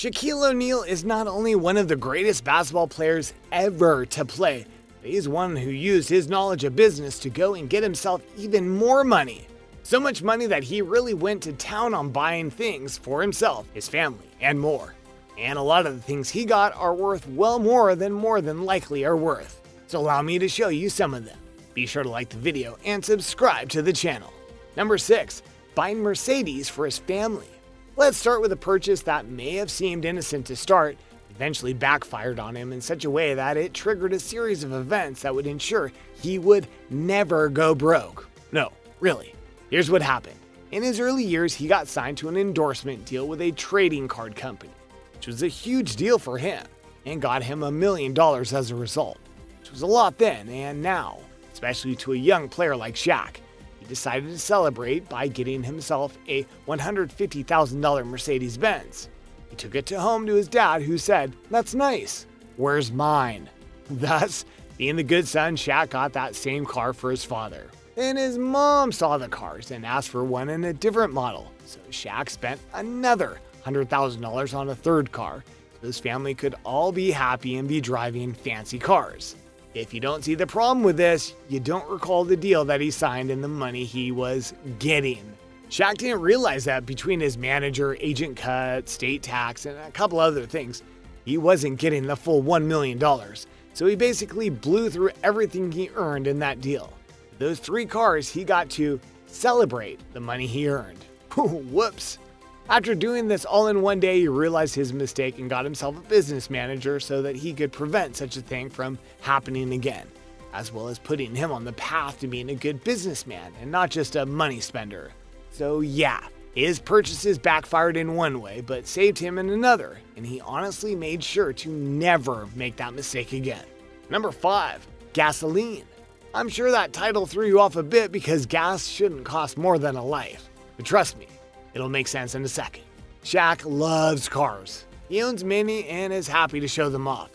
Shaquille O'Neal is not only one of the greatest basketball players ever to play, but he's one who used his knowledge of business to go and get himself even more money. So much money that he really went to town on buying things for himself, his family, and more. And a lot of the things he got are worth well more than likely are worth. So allow me to show you some of them. Be sure to like the video and subscribe to the channel. Number 6. Buying Mercedes for his family. Let's start with a purchase that may have seemed innocent to start, eventually backfired on him in such a way that it triggered a series of events that would ensure he would never go broke. No, really. Here's what happened. In his early years, he got signed to an endorsement deal with a trading card company, which was a huge deal for him, and got him $1 million as a result, which was a lot then and now, especially to a young player like Shaq. He decided to celebrate by getting himself a $150,000 Mercedes-Benz. He took it home to his dad, who said, "That's nice. Where's mine?" Thus, being the good son, Shaq got that same car for his father. Then his mom saw the cars and asked for one in a different model, so Shaq spent another $100,000 on a third car, so his family could all be happy and be driving fancy cars. If you don't see the problem with this, you don't recall the deal that he signed and the money he was getting. Shaq didn't realize that between his manager, agent cut, state tax, and a couple other things, he wasn't getting the full $1 million. So he basically blew through everything he earned in that deal. With those 3 cars, he got to celebrate the money he earned. Whoops. After doing this all in one day, he realized his mistake and got himself a business manager so that he could prevent such a thing from happening again, as well as putting him on the path to being a good businessman and not just a money spender. So yeah, his purchases backfired in one way, but saved him in another, and he honestly made sure to never make that mistake again. Number 5. Gasoline. I'm sure that title threw you off a bit because gas shouldn't cost more than a life, but trust me, it'll make sense in a second. Shaq loves cars. He owns many and is happy to show them off.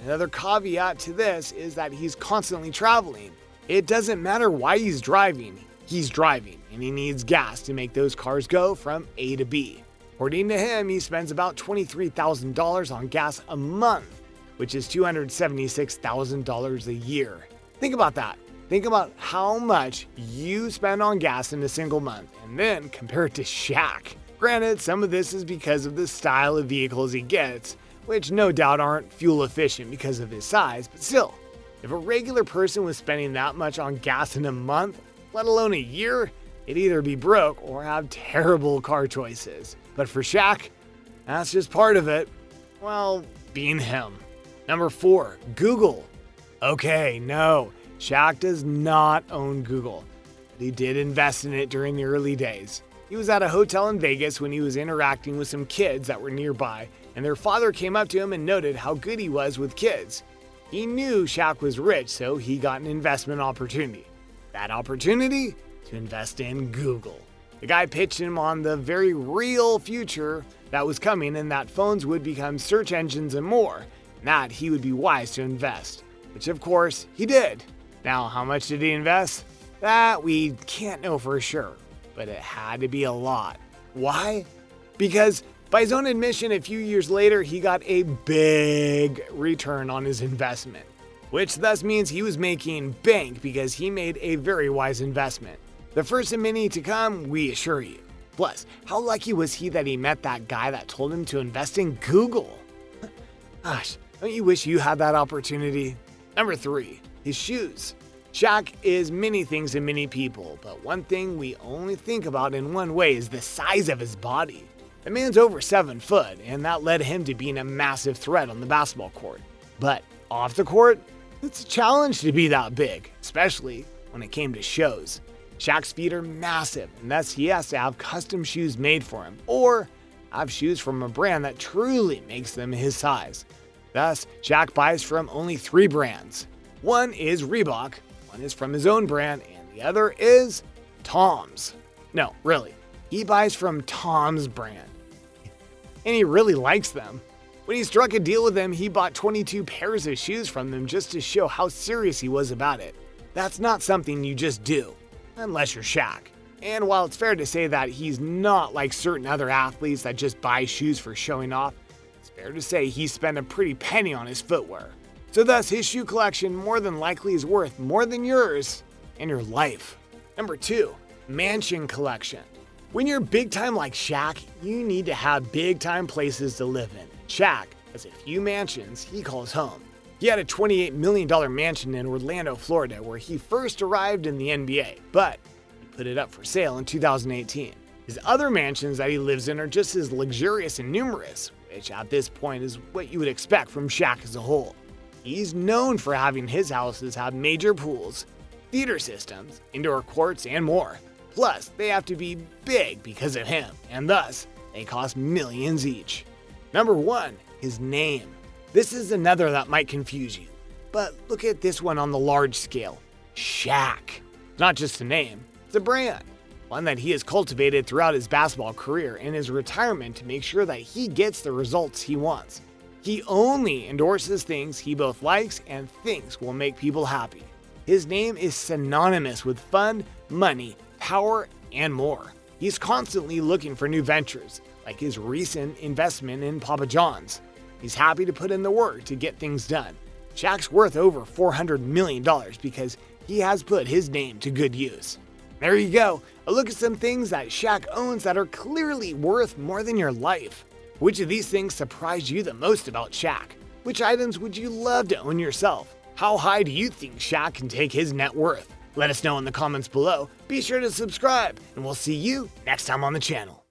Another caveat to this is that he's constantly traveling. It doesn't matter why he's driving, and he needs gas to make those cars go from A to B. According to him, he spends about $23,000 on gas a month, which is $276,000 a year. Think about that. Think about how much you spend on gas in a single month, and then compare it to Shaq. Granted, some of this is because of the style of vehicles he gets, which no doubt aren't fuel efficient because of his size, but still, if a regular person was spending that much on gas in a month, let alone a year, they'd either be broke or have terrible car choices. But for Shaq, that's just part of it. Well, being him. Number 4, Google. Okay, no, Shaq does not own Google, but he did invest in it during the early days. He was at a hotel in Vegas when he was interacting with some kids that were nearby, and their father came up to him and noted how good he was with kids. He knew Shaq was rich, so he got an investment opportunity. That opportunity? To invest in Google. The guy pitched him on the very real future that was coming, and that phones would become search engines and more, and that he would be wise to invest, which of course he did. Now, how much did he invest? That we can't know for sure, but it had to be a lot. Why? Because by his own admission, a few years later, he got a big return on his investment, which thus means he was making bank because he made a very wise investment. The first of many to come, we assure you. Plus, how lucky was he that he met that guy that told him to invest in Google? Gosh, don't you wish you had that opportunity? Number 3, his shoes. Shaq is many things to many people, but one thing we only think about in one way is the size of his body. The man's over 7 foot, and that led him to being a massive threat on the basketball court. But off the court, it's a challenge to be that big, especially when it came to shows. Shaq's feet are massive, and thus he has to have custom shoes made for him, or have shoes from a brand that truly makes them his size. Thus, Shaq buys from only 3 brands. One is Reebok, one is from his own brand, and the other is Tom's. No, really, he buys from Tom's brand, and he really likes them. When he struck a deal with them, he bought 22 pairs of shoes from them just to show how serious he was about it. That's not something you just do, unless you're Shaq. And while it's fair to say that he's not like certain other athletes that just buy shoes for showing off, fair to say he spent a pretty penny on his footwear. So thus, his shoe collection more than likely is worth more than yours and your life. Number 2. Mansion collection. When you're big time like Shaq, you need to have big time places to live in. Shaq has a few mansions he calls home. He had a $28 million mansion in Orlando, Florida, where he first arrived in the NBA, but he put it up for sale in 2018. His other mansions that he lives in are just as luxurious and numerous, which at this point is what you would expect from Shaq as a whole. He's known for having his houses have major pools, theater systems, indoor courts, and more. Plus, they have to be big because of him, and thus, they cost millions each. Number 1, his name. This is another that might confuse you, but look at this one on the large scale. Shaq. Not just a name, it's a brand. One that he has cultivated throughout his basketball career and his retirement to make sure that he gets the results he wants. He only endorses things he both likes and thinks will make people happy. His name is synonymous with fun, money, power, and more. He's constantly looking for new ventures, like his recent investment in Papa John's. He's happy to put in the work to get things done. Shaq's worth over $400 million because he has put his name to good use. There you go, a look at some things that Shaq owns that are clearly worth more than your life. Which of these things surprised you the most about Shaq? Which items would you love to own yourself? How high do you think Shaq can take his net worth? Let us know in the comments below. Be sure to subscribe, and we'll see you next time on the channel.